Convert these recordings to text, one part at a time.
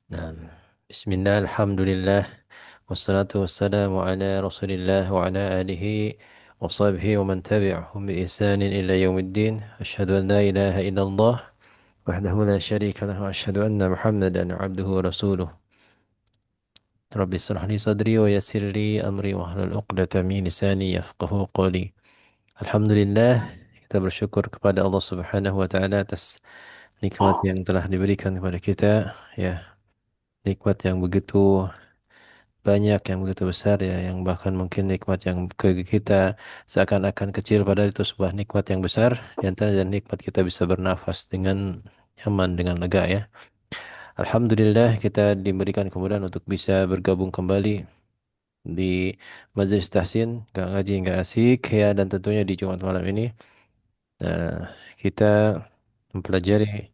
Nah, Bismillah, Alhamdulillah, wassalatu wassalamu ala Rasulillah wa ala alihi wa sahbihi wa man tabi'ahum bi ihsanin ila yaumiddin. Asyhadu an la ilaha illallah wahdahu la syarika lah wa asyhadu anna Muhammadan abduhu wa rasuluh. Rabbi israh li sadri wa yassir li amri wa hlul 'uqdatam min lisani yafqahu qawli. Alhamdulillah, kita bersyukur kepada Allah Subhanahu wa taala atas nikmat yang telah diberikan kepada kita, ya, nikmat yang begitu banyak, yang begitu besar, ya, yang bahkan mungkin nikmat yang ke kita seakan-akan kecil padahal itu sebuah nikmat yang besar. Di antara dan nikmat kita bisa bernafas dengan nyaman, dengan lega, ya. Alhamdulillah kita diberikan kemudahan untuk bisa bergabung kembali di Majelis Tahsin, nggak ngaji nggak asik, ya, dan tentunya di Jumat malam ini kita mempelajari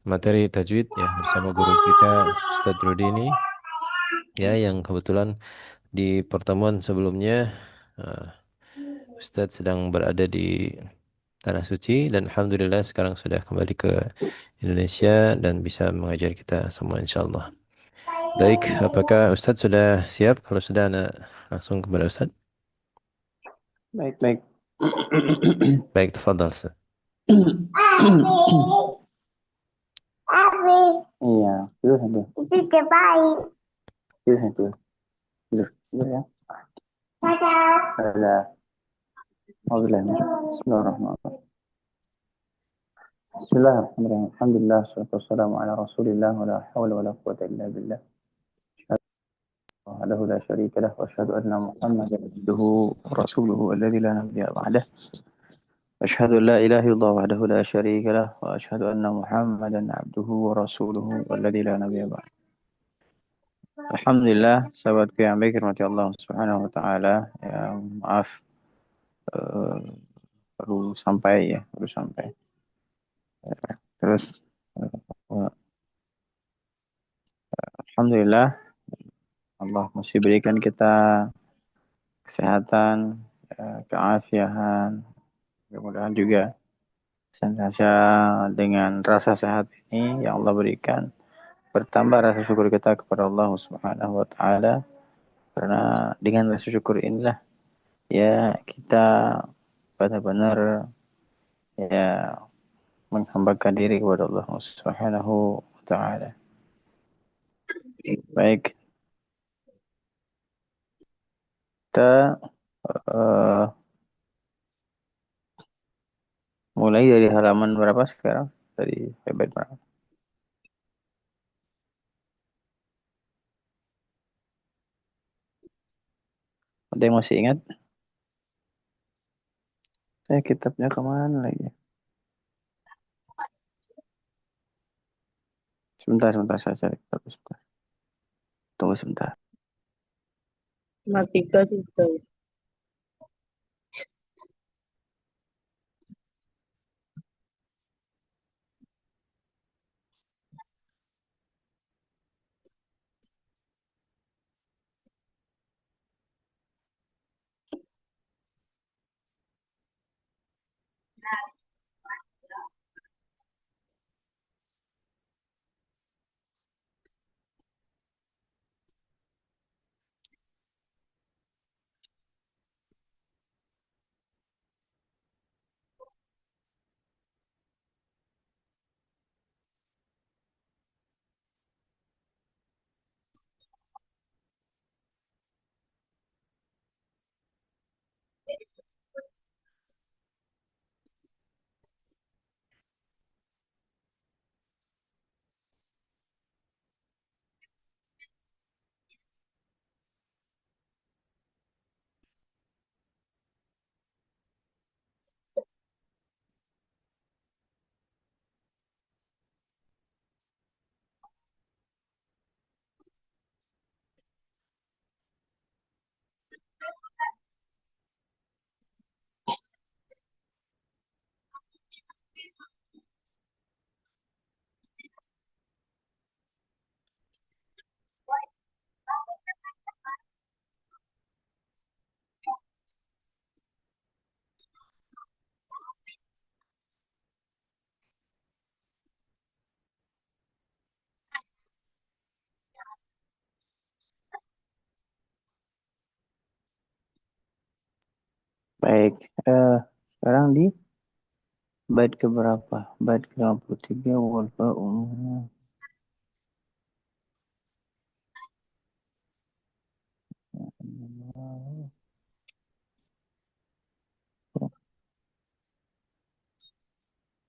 materi tajwid, ya, bersama guru kita Ustadz Rudini, ya, yang kebetulan di pertemuan sebelumnya eh, Ustadz sedang berada di Tanah Suci, dan Alhamdulillah sekarang sudah kembali ke Indonesia dan bisa mengajar kita semua insyaallah. Baik, apakah Ustadz sudah siap? Kalau sudah, anak langsung kepada Ustadz. Baik, baik. Baik, tafadhal Ustadz. Iya, tidur satu. Tidur baik. Tidur satu. Tidur, tidur ya. Dadah. Alhamdulillah. Bismillahirrahmanirrahim. Bismillahirrahmanirrahim. Alhamdulillah. Wassalatu wassalamu ala rasulillah. Wa la hawla wa la quwata illa billah. وحده لا شريك له واشهد ان محمدا عبده ورسوله الذي لا نبي بعده أشهد أن لا إله إلا الله وحده لا شريك له وأشهد أن محمدا عبده ورسوله والذي لا نبي بعده. Alhamdulillah, sahabatku yang baik, rahmati Allah Subhanahu wa taala. Ya, maaf eh, baru sampai ya, baru sampai. Terus alhamdulillah Allah masih berikan kita kesehatan, keafian. Mudah-mudahan juga senantiasa dengan rasa sehat ini yang Allah berikan bertambah rasa syukur kita kepada Allah Subhanahu wa taala, karena dengan rasa syukur inilah ya kita benar-benar ya menghambakan diri kepada Allah Subhanahu wa taala. Baik, kita eh, mulai dari halaman berapa sekarang? Dari bait berapa? Ada yang masih ingat? Saya kitabnya kemana lagi? Sebentar, sebentar saya cari kitab sebentar. Tunggu sebentar. Matiga juga. Baik, sekarang di bait ke berapa? Bait ke 53 wal fa'u.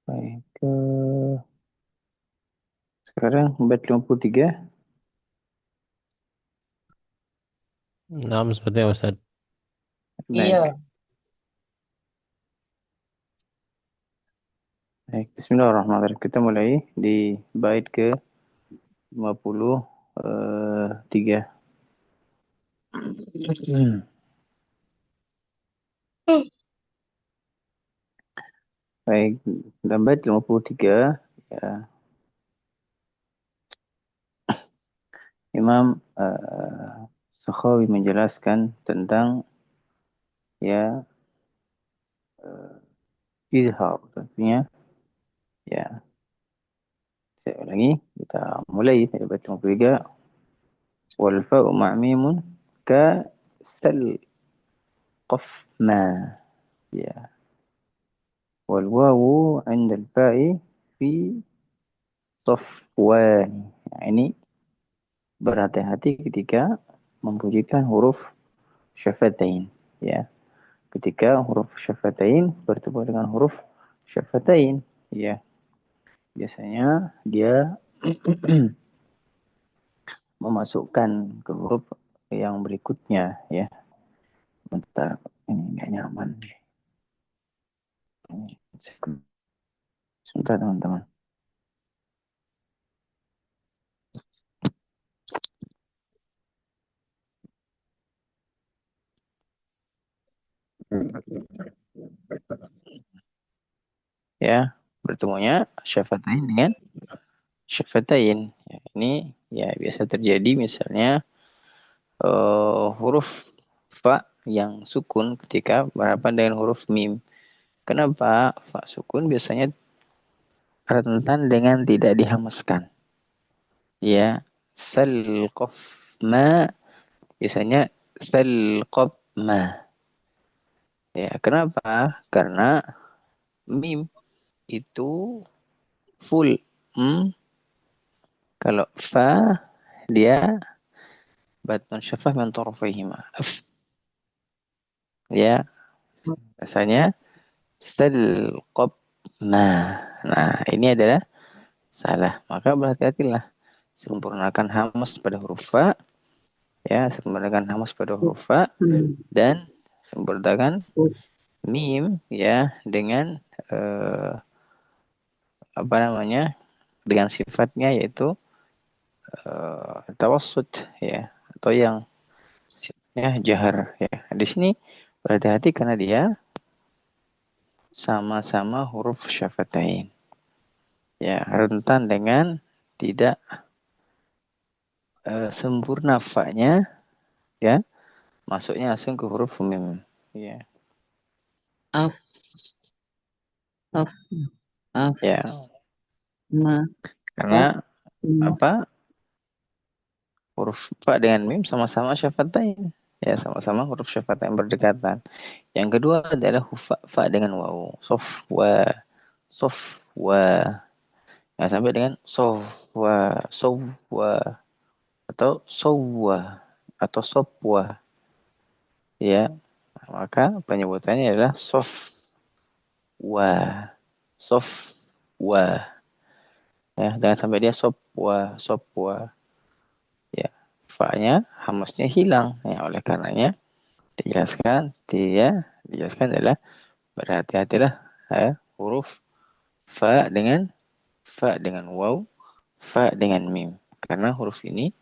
Baik, sekarang bait 53. Nah, seperti apa Ustaz? Baik. Iya. Baik, bismillahirrahmanirrahim. Kita mulai di bait ke 53. Baik, dalam bait 53 ya, Imam Sakhawi menjelaskan tentang ya izhar, tentunya ya. Saya ulangi, kita mulai dari bait 53. Wal fa'u ma'mimun ka sal qaf ma, ya. Wal wawu 'inda al-fa'i fi safwan. Nah, ini berhati-hati ketika membunyikan huruf syafatain, ya. Ketika huruf syafatain bertemu dengan huruf syafatain, ya. Biasanya dia memasukkan ke huruf yang berikutnya, ya. Bentar, ini nggak nyaman. Sebentar teman-teman. Ya, bertemunya syafatain dengan syafatain. Ya, ini ya biasa terjadi misalnya huruf fa yang sukun ketika berhadapan dengan huruf mim. Kenapa fa sukun biasanya rentan dengan tidak dihamaskan? Ya, salqaf ma biasanya salqaf ma. Ya, kenapa? Karena mim itu full. Kalau fa dia batun syafah min tarafihima. Ya, rasanya salqab ma. Nah, ini adalah salah. Maka berhati-hatilah. Sempurnakan hamas pada huruf fa. Ya, sempurnakan hamas pada huruf fa. Dan sempurnakan mim ya dengan apa namanya? Dengan sifatnya yaitu tawassut ya, atau yang sifatnya jahar ya. Di sini berhati-hati karena dia sama-sama huruf syafatain. Ya, rentan dengan tidak sempurna fa-nya ya, masuknya langsung ke huruf mim. Ya. Af, af, af, Ya, ma, karena af, ma. apa? Huruf fa dengan mim sama-sama syafatain. Ya, sama-sama huruf syafatain berdekatan. Yang kedua adalah huruf fa dengan wawu. Sofwa, sofwa. Ya, sampai dengan sofwa, sofwa atau sowwa atau sopwa. Ya, maka penyebutannya adalah sofwa, sofwa. Ya, jangan sampai dia sopwa, sopwa. Ya, fa-nya hamasnya hilang. Ya, oleh karenanya dijelaskan adalah berhati-hatilah huruf fa dengan waw, fa dengan mim. Karena huruf ini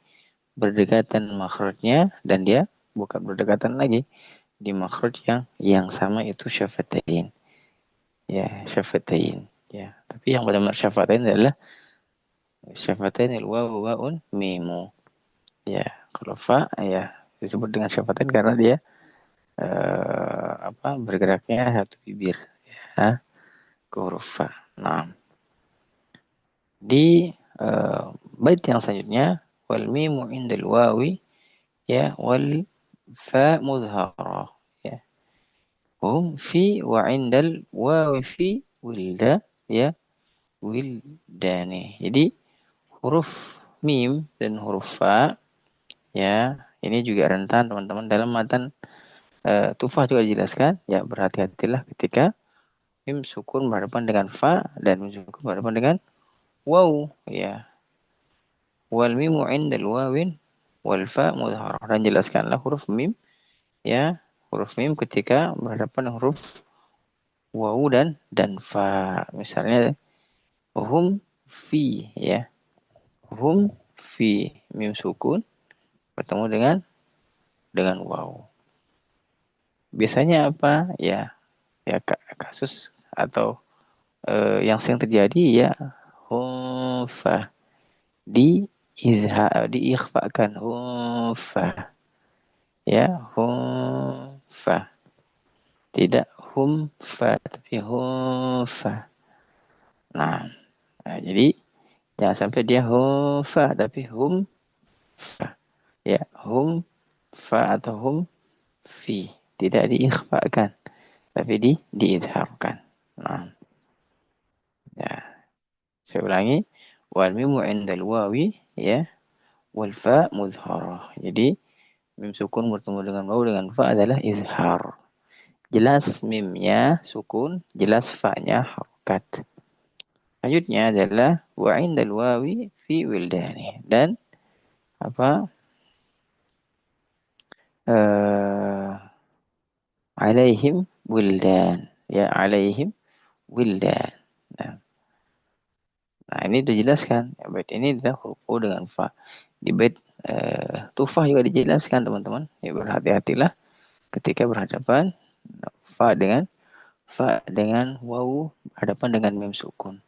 berdekatan makhrajnya dan dia bukan berdekatan lagi di makhraj yang sama itu syafatain. Ya, syafatain. Ya, tapi yang benar-benar syafatain adalah syafatain waw waun mimu. Ya, kalau fa ya disebut dengan syafatain karena dia bergeraknya satu bibir ya, ke huruf fa. Nah, di bait yang selanjutnya wal mimu indal wawi ya wal fa mudhara ya. hum fi wa indal wawi fi wilda ya wildani. Jadi huruf mim dan huruf fa ya ini juga rentan teman-teman dalam matan tufah juga dijelaskan ya, berhati-hatilah ketika mim sukun berhadapan dengan fa dan mim sukun berhadapan dengan waw ya. Wal mimu indal wawin wal fa mudharah, dan jelaskanlah huruf mim ya, huruf mim ketika berhadapan dengan huruf waw dan fa. Misalnya hum fi ya, hum fi mim sukun bertemu dengan waw. Biasanya apa ya, ya kasus atau yang sering terjadi ya humfa diikhfakan humfa ya, humfa tidak humfa tapi humfa. Nah, jadi jangan sampai dia humfa tapi humfa ya, humfa atau hum fi tidak diikhfakan tapi diizharkan. Nah, ya. Saya ulangi, wal mimu indal wawi ya, wal fa muzharah. Jadi mim sukun bertemu dengan waw dengan fa adalah izhar. Jelas mimnya sukun, jelas fa-nya harokat. Lanjutnya adalah wa indal wawi fi wildani, dan apa alaihim wildan ya, alaihim wildan. Nah, ini dijelaskan. Ya, bait ini adalah huruf O dengan fa. Di bait tufah juga dijelaskan teman-teman. Ya, berhati-hatilah ketika berhadapan fa dengan wawu berhadapan dengan mim sukun.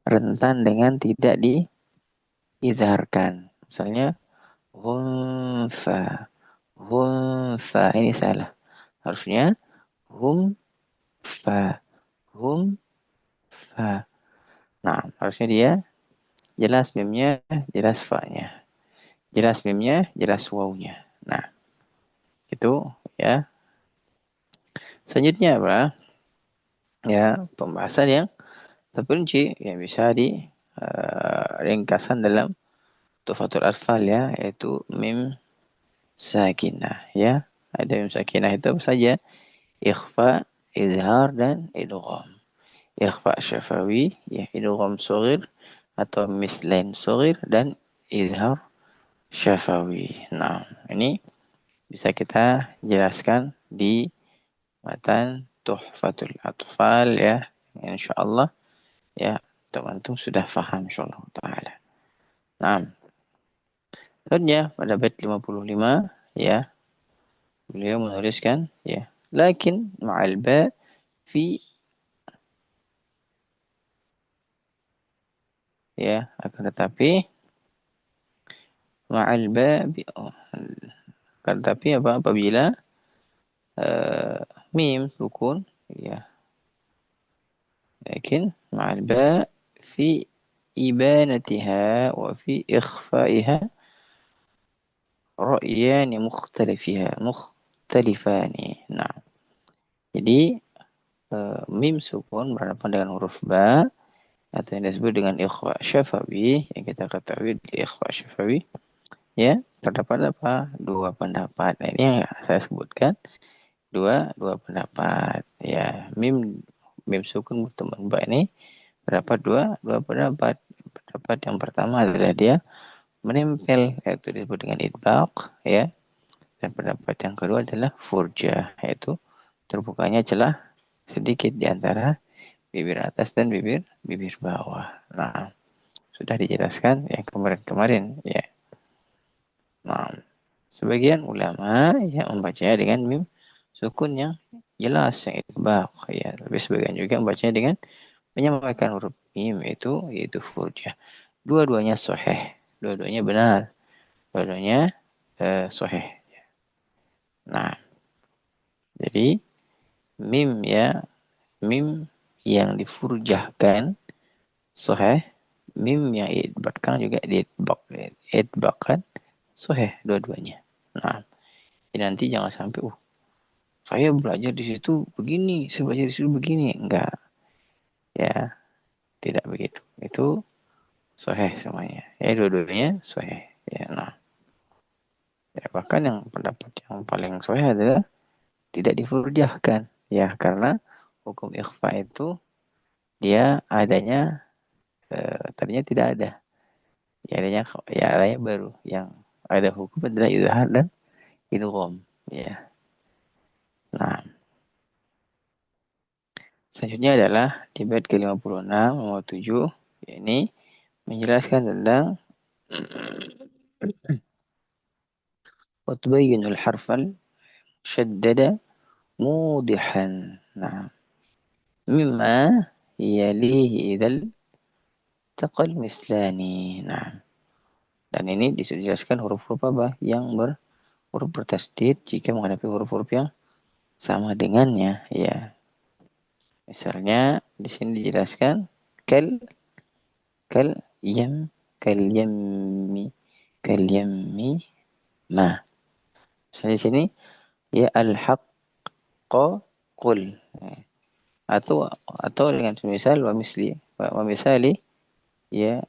Rentan dengan tidak diizharkan. Misalnya hunfa, hunfa ini salah. Harusnya humfa, humfa. Nah, harusnya dia jelas mimnya, jelas fa-nya. Jelas mimnya, jelas wawunya. Nah, itu ya. Selanjutnya apa? Ya, pembahasan yang terperinci yang bisa di ringkasan dalam Tufatul Atfal ya, yaitu mim sakinah ya. Ada mim sakinah itu apa saja? Ikhfa, izhar, dan idgham. Ikhfa syafawi, ya idgham shaghir atau mislain shaghir, dan izhar syafawi. Nah, ini bisa kita jelaskan di matan Tuhfatul Atfal ya. Insyaallah ya, teman-teman sudah paham insyaallah taala. Nah, selanjutnya pada bait 55 ya, beliau menuliskan ya, lakin ma'al ba fi ya, akan tetapi ma'al ba akan tetapi apa, apabila mim sukun ya, lakin ma'al ba fi ibanatiha wa fi ikhfa'iha ra'yani mukhtalifani. Nah, jadi mim sukun berhadapan dengan huruf ba atau yang disebut dengan ikhfa syafawi, yang kita ketahui di ikhfa syafawi ya, terdapat apa? Dua pendapat. Nah, ini yang saya sebutkan, dua pendapat ya. Mim sukun bertemu ba ini terdapat dua pendapat. Pendapat yang pertama adalah dia menempel, yaitu disebut dengan idbaq ya. Dan pendapat yang kedua adalah furjah, yaitu terbukanya celah sedikit di antara bibir atas dan bibir bawah. Nah, sudah dijelaskan yang kemarin-kemarin ya. Nah, sebagian ulama yang membacanya dengan mim sukun yang jelas, yang itbaq ya. Tapi sebagian juga membacanya dengan menyamakan huruf mim yaitu furjah. Dua-duanya sahih, dua-duanya benar, dua-duanya sahih. Nah, jadi mim ya, mim yang difurjahkan sahih, mim yang idbaqkan juga diidbaqkan sahih dua-duanya. Nah, jadi nanti jangan sampai saya belajar di situ begini, saya belajar di situ begini. Enggak, ya, tidak begitu. Itu sahih semuanya. Ya, dua-duanya sahih. Ya, nah, ya, bahkan yang pendapat yang paling sahih adalah tidak difurjahkan. Ya, karena hukum ikhfa itu dia adanya tadinya tidak ada. Ya adanya baru. Yang ada hukum adalah izhar dan idgham. Ya. Nah, selanjutnya adalah di bait ke-56 nomor 7 ini menjelaskan tentang وتبين الحرف المشدد موضحا. Nah, mimma yalihi idzal taqal mislani. Nah, dan ini dijelaskan huruf-huruf apa yang huruf bertasdid jika menghadapi huruf-huruf yang sama dengannya. Ya, misalnya di sini dijelaskan kal kal yam kal yammi kal yammi ma. Misalnya di sini ya al-haqqa qul. Atau dengan semisal wa misali ya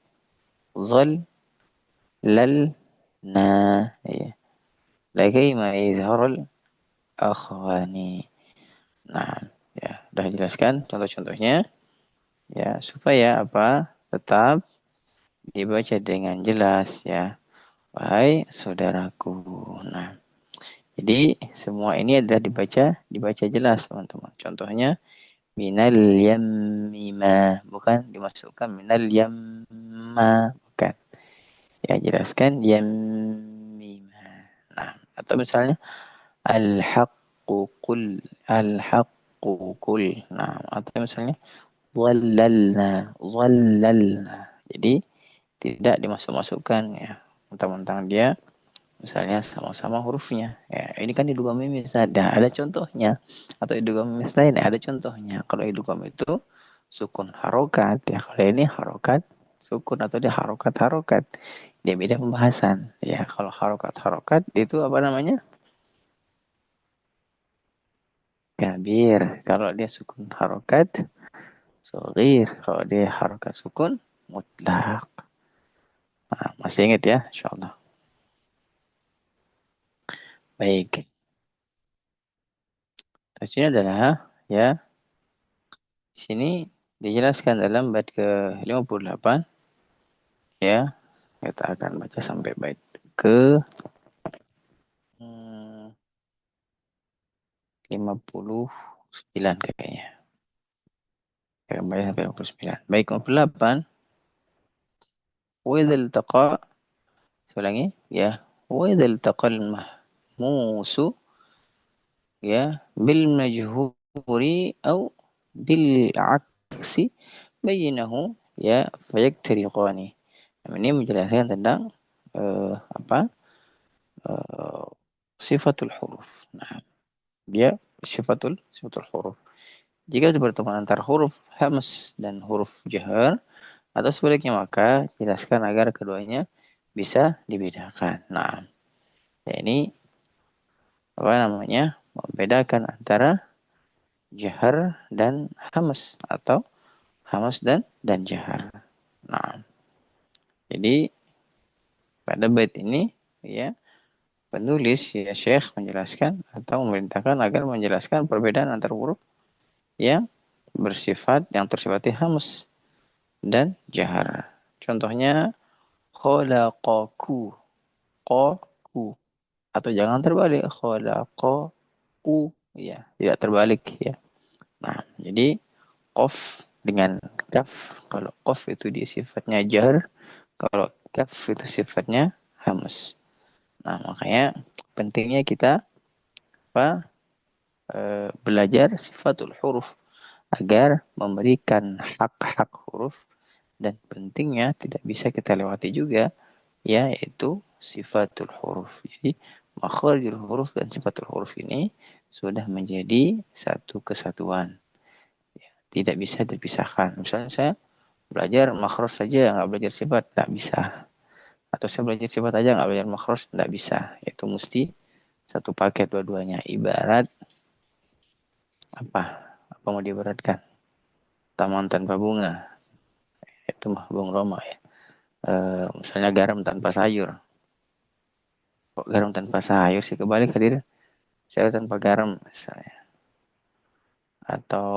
zal lal na ya lagi ma izharul akhwani. Nah, ya sudah jelaskan contoh-contohnya ya supaya apa tetap dibaca dengan jelas ya wahai saudaraku. Nah, jadi semua ini adalah dibaca jelas teman-teman. Contohnya minal yammima bukan dimasukkan minal yamma bukan. Ya jelaskan yammima. Nah, atau misalnya al-haqqu qul al-haqqu qul. Nah, atau misalnya dhallalna. Jadi tidak dimasuk-masukkan ya. Mentang-mentang dia misalnya sama-sama hurufnya. Ya, ini kan idgham mimis ada contohnya. Atau idgham mimis lain ada contohnya. Kalau idgham itu sukun harokat ya. Kalau ini harokat sukun atau dia harokat-harokat. Dia beda pembahasan. Ya, kalau harokat-harokat itu apa namanya? Kabir. Kalau dia sukun harokat, soghir. Kalau dia harokat sukun, mutlak. Nah, masih ingat ya, insyaAllah. Baik. Selanjutnya adalah, ya, di sini dijelaskan dalam bait ke-58, ya. Kita akan baca sampai bait ke 59 kayaknya. Kita baca sampai 59. Baik, 58. وإذا التقى ulangi ya وإذا التقى المهموس ya bil majhuri au bil aksi bayinahu ya fayaktariqani. Ini menjelaskan tentang apa sifatul huruf. Nah, dia sifatul huruf. Jika bertemu antara huruf hams dan huruf jahar atau sebaliknya maka jelaskan agar keduanya bisa dibedakan. Nah, ya ini apa namanya? Membedakan antara jahar dan hams atau hams dan jahar. Nah, jadi pada bait ini ya penulis ya Syekh menjelaskan atau memerintahkan agar menjelaskan perbedaan antara huruf yang yang tersifati hams dan jahar. Contohnya khalaqaku, qaku atau jangan terbalik khalaqaku ya, tidak terbalik ya. Nah, jadi qaf dengan kaf. Kalau qaf itu dia sifatnya jar, kalau kaf itu sifatnya hams. Nah, makanya pentingnya kita apa? Belajar sifatul huruf agar memberikan hak-hak huruf dan pentingnya tidak bisa kita lewati juga yaitu sifatul huruf. Jadi makharijul huruf dan sifatul huruf ini sudah menjadi satu kesatuan. Tidak bisa terpisahkan. Misalnya saya belajar makhraj saja nggak belajar sifat nggak bisa. Atau saya belajar sifat aja nggak belajar makhraj nggak bisa. Itu mesti satu paket dua-duanya. Ibarat Apa? Apa mau diberatkan? Taman tanpa bunga. Itu mah Bung Roma ya. Misalnya garam tanpa sayur. Kok garam tanpa sayur sih? Kebalik hadir. Sayur tanpa garam misalnya. Atau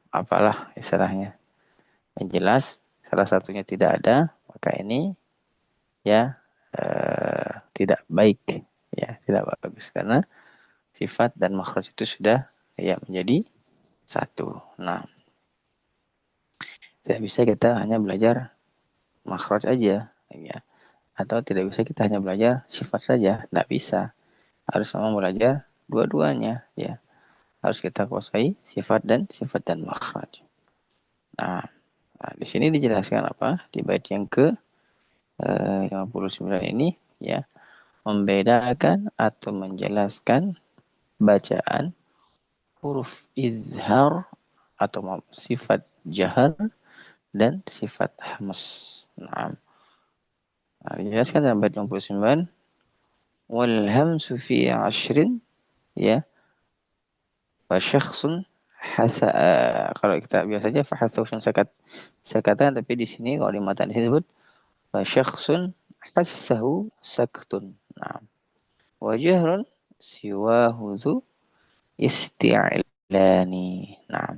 apalah istilahnya. Yang jelas salah satunya tidak ada. Maka ini ya tidak baik. Ya, tidak bagus. Karena sifat dan makhraj itu sudah ya menjadi satu. Nah, tidak bisa kita hanya belajar makhraj aja. Ya. Atau tidak bisa kita hanya belajar sifat saja. Tidak bisa. Harus memang belajar dua-duanya. Ya. Harus kita kuasai sifat dan makhraj. Nah, di sini dijelaskan apa? Di bait yang ke 59 ini ya, membedakan atau menjelaskan bacaan huruf izhar atau sifat jahar dan sifat hamas. Nah, dijelaskan dalam bait 59, wal hamsu fi ashrin ya, fa syakhsun hasa, kalau kita biasanya fa hasan sakatan, tapi di sini kalau di matan disebut fa syakhsun hassahu saktun. Nah, wa jahrun siwahu dzu isti'lani. Nah,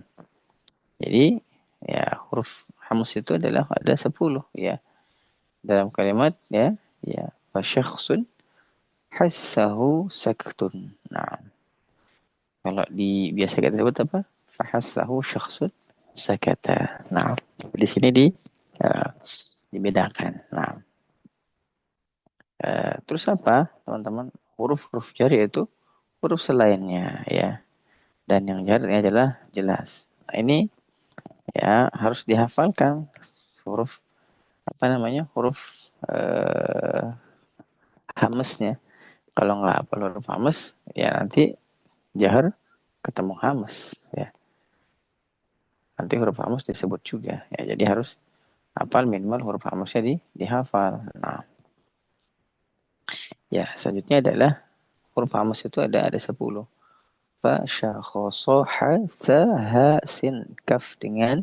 jadi ya huruf hamus itu adalah ada 10 ya. Dalam kalimat ya, ya fa syakhsun hassahu saktun. Nah, kalau di biasa kita sebut apa? Fa hassahu syakhsun sakata. Nah, di sini uh, dibedakan. Nah, terus apa, teman-teman? Huruf-huruf jari itu huruf selainnya ya. Dan yang jari adalah jelas. Nah, ini ya harus dihafalkan huruf apa namanya? Huruf hamesnya. Kalau nggak hafal huruf hames, ya nanti jahar ketemu hames ya. Nanti huruf hames disebut juga ya. Jadi harus hafal minimal huruf hamesnya dihafal. Nah, ya selanjutnya adalah huruf hames itu ada 10. Fa syakhoso ha sa ha sin kaf dengan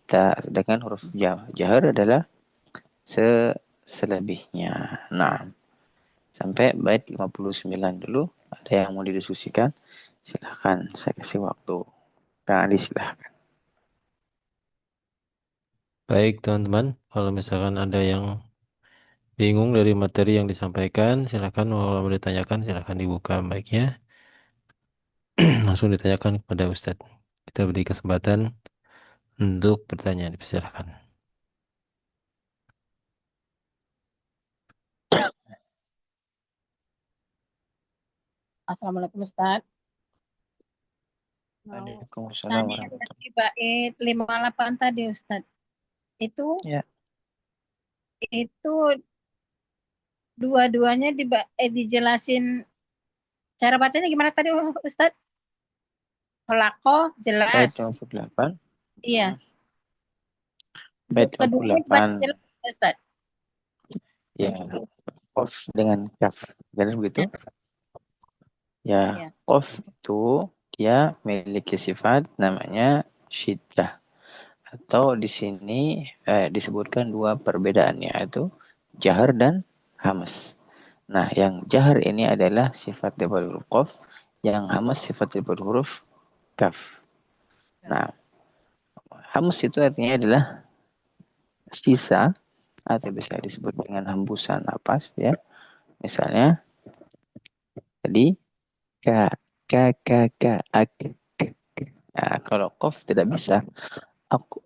ta, sedangkan huruf jahar adalah selebihnya. Nah, sampai bait 59 dulu. Ada yang mau didiskusikan? Silahkan, saya kasih waktu. Kang Adi silahkan. Baik teman-teman, kalau misalkan ada yang bingung dari materi yang disampaikan, silakan kalau mau ditanyakan silakan dibuka mic-nya, langsung ditanyakan kepada Ustadz. Kita beri kesempatan untuk bertanya, silakan. Assalamualaikum Ustaz. Waalaikumsalam Tanya warahmatullahi tadi bait 58 tadi Ustaz. Itu wabarakatuh. itu dua-duanya dijelasin cara bacanya gimana tadi Ustaz? Holako Bait jelas. 58. Iya. Bait Keduanya dibaca 58. jelas Ustaz. Ya, qaf dengan kaf. Jadi begitu? Ya, Iya. qaf itu dia memiliki sifat namanya syiddah. Atau di sini disebutkan dua perbedaannya, yaitu jahar dan hamas. Nah, yang jahar ini adalah sifat daripada huruf qaf, yang hamas sifat daripada huruf kaf. Nah, hamas itu artinya adalah sisa atau bisa disebut dengan hembusan napas ya. Misalnya tadi ka ka ak. Nah, kalau qaf tidak bisa, aku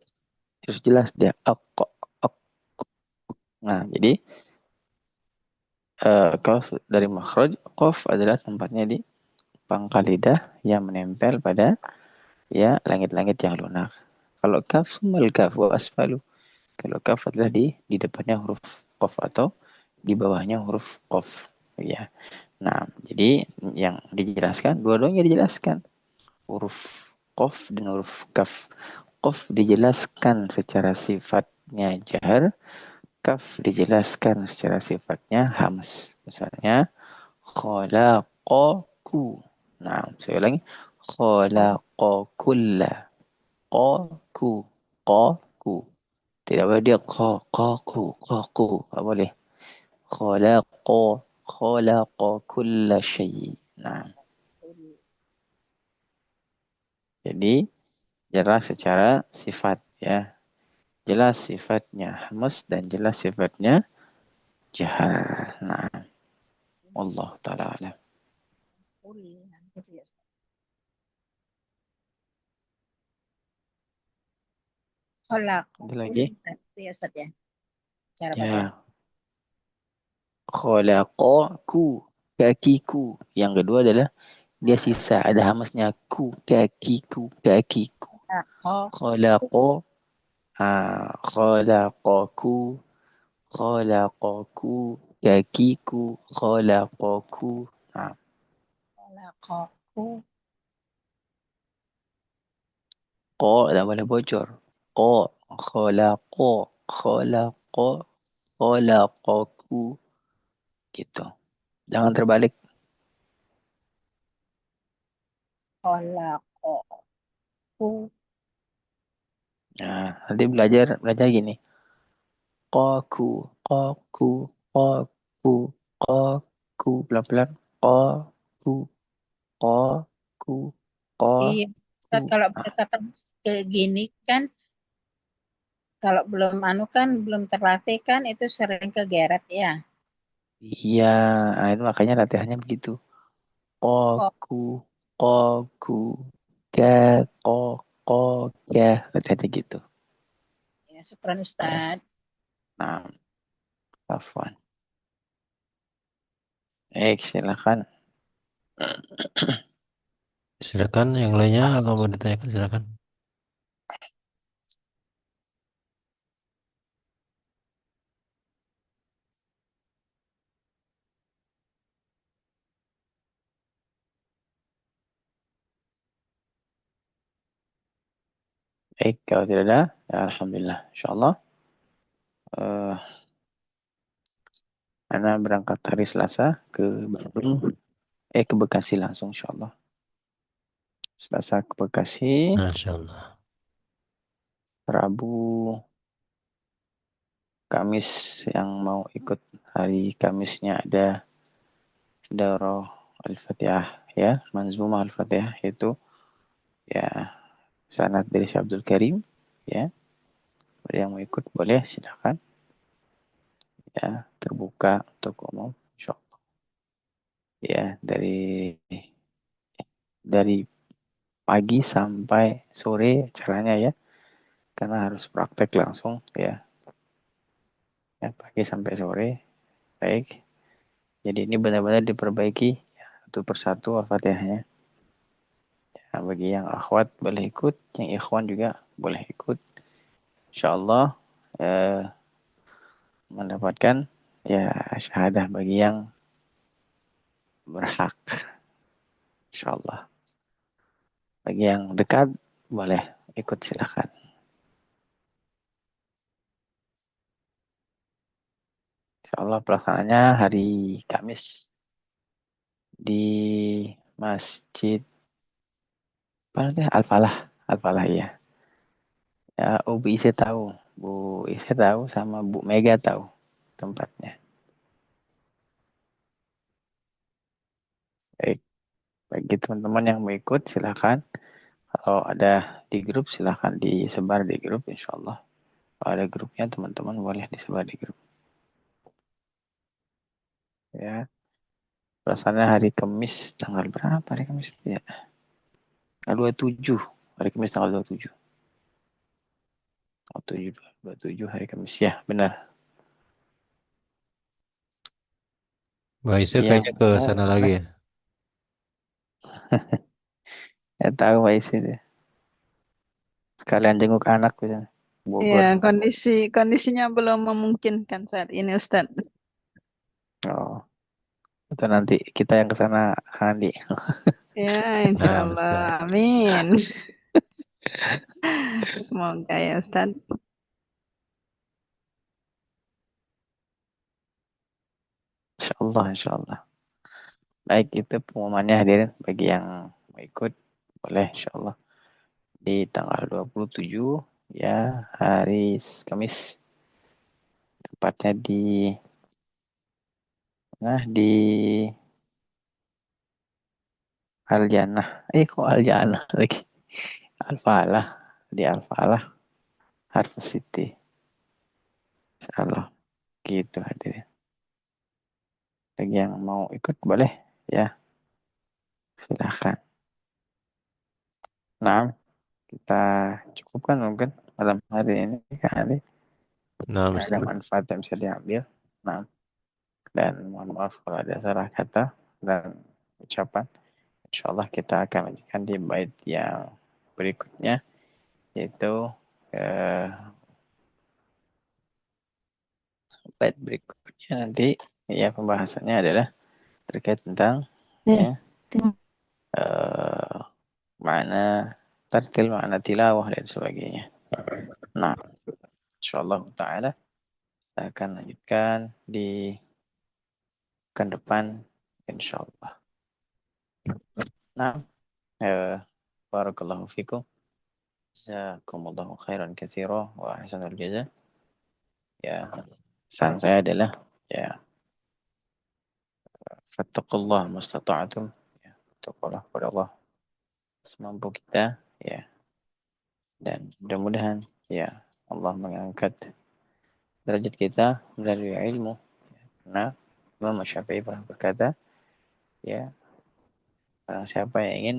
harus jelas dia ak. Nah, jadi kalau dari makhraj, qaf adalah tempatnya di pangkal lidah yang menempel pada ya langit-langit yang lunak. Kalau kaf, sumal kaf wa asfalu. Kalau kaf adalah di depannya huruf qaf atau di bawahnya huruf qaf. Ya. Nah, jadi yang dijelaskan, dua-duanya dijelaskan. Huruf qaf dan huruf kaf. Qaf dijelaskan secara sifatnya jahar, kaf dijelaskan secara sifatnya hams. Misalnya, khalaqaku. Nah, saya ulangi. Khalaqa kulla. Qaku. Qaku. Tidak boleh dia qaku. Qaku. Tak boleh. Khalaqa. Khalaqa kulla syai. Nah, jadi jelas secara sifat ya. Jelas sifatnya hamas dan jelas sifatnya jahar. Nah, Allah taala alam. Khalaqa Ada lagi? itu ya Ustaz ya. Cara baca. Ya. Khalaqaku. Kakiku. Yang kedua adalah dia sisa ada hamasnya ku kakiku kakiku. Khalaqa. Khalaqa khalaqaku khalaqaku kakiku khalaqaku. Nah, Khalaqaku. ko tak boleh bocor. Ko khalaqa khalaqa khalaqaku gitu. Jangan terbalik. Khalaqaku. Nah, nanti belajar gini. Qaku, qaku, qaku, qaku, pelan-pelan. Qaku, qaku, Iya, qaku. Ustaz, kalau Nah, berkata kayak gini kan, kalau belum anu kan, belum terlatih kan, itu sering kegeret ya. iya, nah, itu makanya latihannya begitu. Kok Qaku, qaku, ka, ko, ko, ka. Latihannya gitu. ya, syukran Ya. Ustaz. Nah, afwan. Silakan. Silakan yang lainnya kalau mau ditanyakan silakan. Kalau tidak ada, ya Alhamdulillah. InsyaAllah. Uh, Ana berangkat hari Selasa ke Bandung. Ke Bekasi langsung InsyaAllah. Selasa ke Bekasi, Masya Allah. Rabu, Kamis yang mau ikut hari Kamisnya ada Daurah Al-Fatihah ya, Manzumah Al-Fatihah itu ya sanad dari Syekh Abdul Karim ya. Yang mau ikut boleh silakan ya, terbuka untuk umum insyaallah. Ya, dari pagi sampai sore caranya ya, karena harus praktek langsung ya. Ya, pagi sampai sore. Baik. Jadi ini benar-benar diperbaiki ya, satu persatu Al-Fatihahnya. Nah, bagi yang akhwat boleh ikut, yang ikhwan juga boleh ikut. InsyaAllah eh, mendapatkan ya syahadah bagi yang berhak. InsyaAllah. Bagi yang dekat boleh ikut silakan. InsyaAllah pelaksanaannya hari Kamis di Masjid Al-Falah. Al-Falah ya. Ya, Bu Ise tahu. Bu Ise tahu sama Bu Mega tahu tempatnya. Baik. Bagi teman-teman yang mau ikut silakan. Kalau ada di grup silahkan disebar di grup insya Allah. Kalau ada grupnya teman-teman boleh disebar di grup. Ya, perasaannya hari Kamis tanggal berapa hari Kamis ya? Tanggal 27. Hari Kamis tanggal 27. Tanggal 7, 27 hari Kamis ya, benar. Mbak Isa Yang kayaknya ke mau sana lagi boleh. ya. Ya tahu Pak Isi deh. Sekalian jenguk anak gitu. Ya, Bogor. kondisinya belum memungkinkan saat ini, Ustadz. Oh, itu nanti kita yang ke sana Andi. Ya, insya Nah, Allah. Ustaz. Amin. Semoga ya, Ustadz. Insya Allah, insya Allah. Baik, itu pengumumannya hadirin bagi yang mau ikut. Boleh insyaallah. Di tanggal 27 ya, hari Kamis. Tepatnya di Aljanah. Kok Aljanah lagi? Al-Falah. Di Al-Falah, Harvest City. Insyaallah gitu hadirin. Bagi yang mau ikut boleh ya, silahkan. Nah, kita cukupkan mungkin malam hari ini kan, Ali. Nah, Ada Ustaz. manfaat yang bisa diambil. Nah, dan mohon maaf kalau ada salah kata dan ucapan. Insyaallah kita akan lanjutkan di bait yang berikutnya, yaitu bait berikutnya nanti ya pembahasannya adalah terkait tentang ya eh, makna tartil, makna tilawah dan sebagainya. Nah, insyaallah taala kita akan lanjutkan di pekan depan insyaallah. Nah, barakallahu fikum. Jazakumullahu khairan katsira wa ahsanul jaza. Ya, saran saya adalah ya fattaqullah mastata'tum. Ya, bertakwalah kepada Allah semampu kita ya, dan mudah-mudahan ya Allah mengangkat derajat kita melalui ilmu. Nah, Imam Syafi'i pernah berkata, ya, barang siapa yang ingin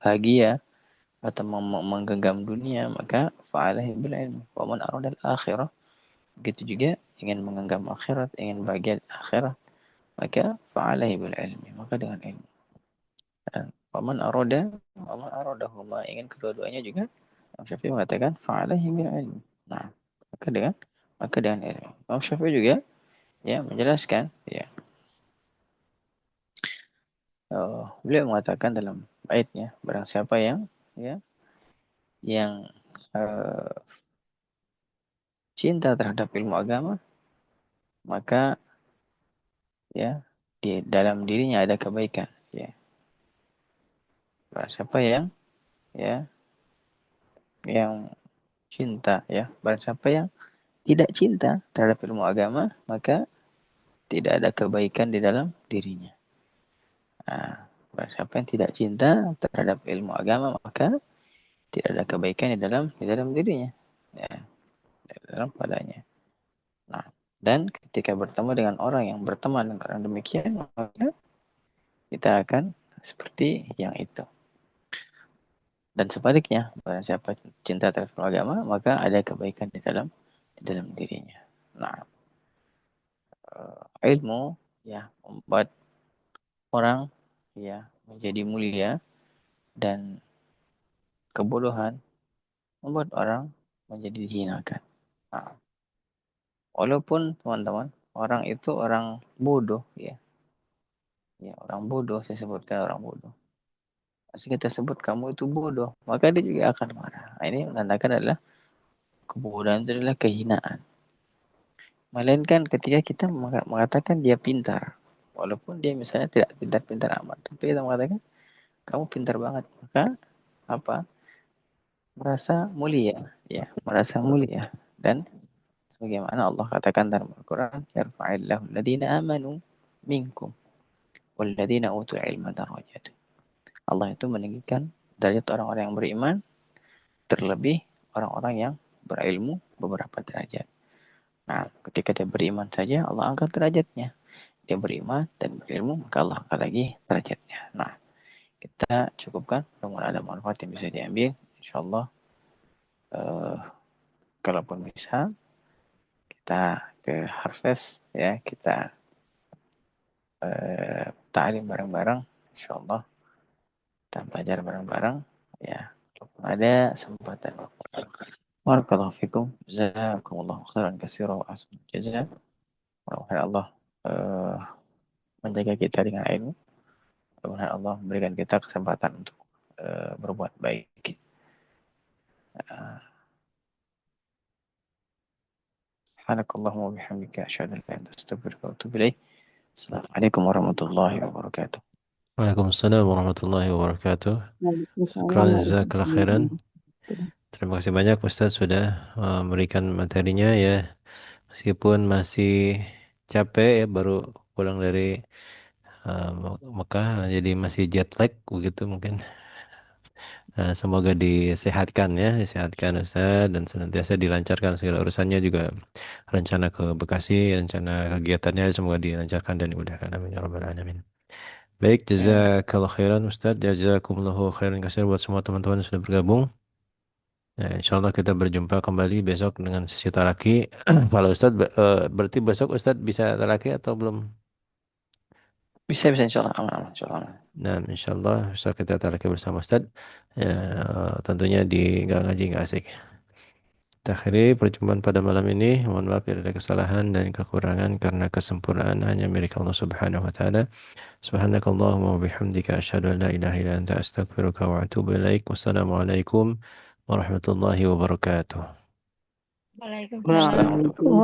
bahagia atau menggenggam dunia, maka fa'alaihi bil ilmi. Wa man arada al-akhirah, begitu juga ingin menggenggam akhirat, ingin bahagia akhirat, maka fa'alaihi bil ilmi, maka dengan ilmu. Dan wa man aradahuma, ingin kedua-duanya juga, Imam Syafi'i mengatakan fa'alaihi bil ilmi. Nah, maka dengan ilmu. Imam Syafi'i juga ya menjelaskan ya, beliau mengatakan dalam baitnya, barang siapa yang ya yang uh, cinta terhadap ilmu agama, maka ya di dalam dirinya ada kebaikan. Ya, barang siapa yang ya yang cinta, ya, barang siapa yang tidak cinta terhadap ilmu agama, maka tidak ada kebaikan di dalam dirinya. Nah, barang siapa yang tidak cinta terhadap ilmu agama, maka tidak ada kebaikan di dalam dirinya. Ya, di dalam padanya. Nah, dan ketika bertemu dengan orang yang berteman dengan orang demikian, maka kita akan seperti yang itu. Dan sebaliknya, barang siapa cinta terhadap agama, maka ada kebaikan di dalam dirinya. Nah, ilmu ya membuat orang ya menjadi mulia, dan kebodohan membuat orang menjadi dihinakan. Nah, walaupun teman-teman orang itu orang bodoh ya, orang bodoh, saya sebutkan orang bodoh. Masih kita sebut kamu itu bodoh, maka dia juga akan marah. Nah, ini menandakan adalah kebodohan itu adalah kehinaan. Melainkan ketika kita mengatakan dia pintar, walaupun dia misalnya tidak pintar-pintar amat, tapi kita mengatakan kamu pintar banget, maka apa? Merasa mulia, ya, merasa mulia. Dan sebagaimana Allah katakan dalam Al-Quran, yarfa'illahu alladhina amanu minkum walladhina utul ilma darajat. Allah itu meninggikan derajat orang-orang yang beriman, terlebih orang-orang yang berilmu beberapa derajat. Nah, ketika dia beriman saja, Allah angkat derajatnya. Dia beriman dan berilmu, maka Allah angkat lagi derajatnya. Nah, kita cukupkan. Mudah-mudahan ada manfaat yang bisa diambil. InsyaAllah, kalaupun bisa, kita ke Harvest, ya, kita ta'lim bareng-bareng. InsyaAllah, kita belajar bareng-bareng. Ya, ada kesempatan. Barakallahu fikum. Jazakumullahu khairan katsira wa ahsanul jazaa. Mudah-mudahan Allah eh, menjaga kita dengan ilmu. Mudah-mudahan Allah memberikan kita kesempatan untuk berbuat baik. Subhanakallahumma wa bihamdika asyhadu an la ilaha illa anta astaghfiruka wa atubu ilaik. Assalamualaikum warahmatullahi wabarakatuh. Waalaikumsalam warahmatullahi wabarakatuh. Waalaikumsalam Syukran, jazakallah warahmatullahi khairan. wabarakatuh. Terima kasih banyak Ustaz sudah memberikan materinya ya. Meskipun masih capek ya baru pulang dari Mekah jadi masih jet lag begitu mungkin. Semoga disehatkan ya, disehatkan Ustaz dan senantiasa dilancarkan segala urusannya juga rencana ke Bekasi, rencana kegiatannya semoga dilancarkan dan dimudahkan. Amin ya rabbal alamin. Baik, jazakallah khairan Ustaz, jazakumullahu khairan kasih buat semua teman-teman yang sudah bergabung. Ya, insya Allah kita berjumpa kembali besok dengan sesi talaki. Kalau Ustadz, berarti besok Ustadz bisa talaki atau belum? Bisa insya Allah aman insya Allah. Nah, insya Allah besok kita talaki bersama Ustadz. Ya, tentunya di nggak ngaji nggak asik. Kita akhiri perjumpaan pada malam ini. Mohon maaf bila ada kesalahan dan kekurangan karena kesempurnaan hanya milik Allah Subhanahu wa taala. Subhanakallahumma wa bihamdika asyhadu an la ilaha illa anta astaghfiruka wa atubu ilaik. Wassalamualaikum warahmatullahi wabarakatuh. Waalaikumsalam. Waalaikumsalam.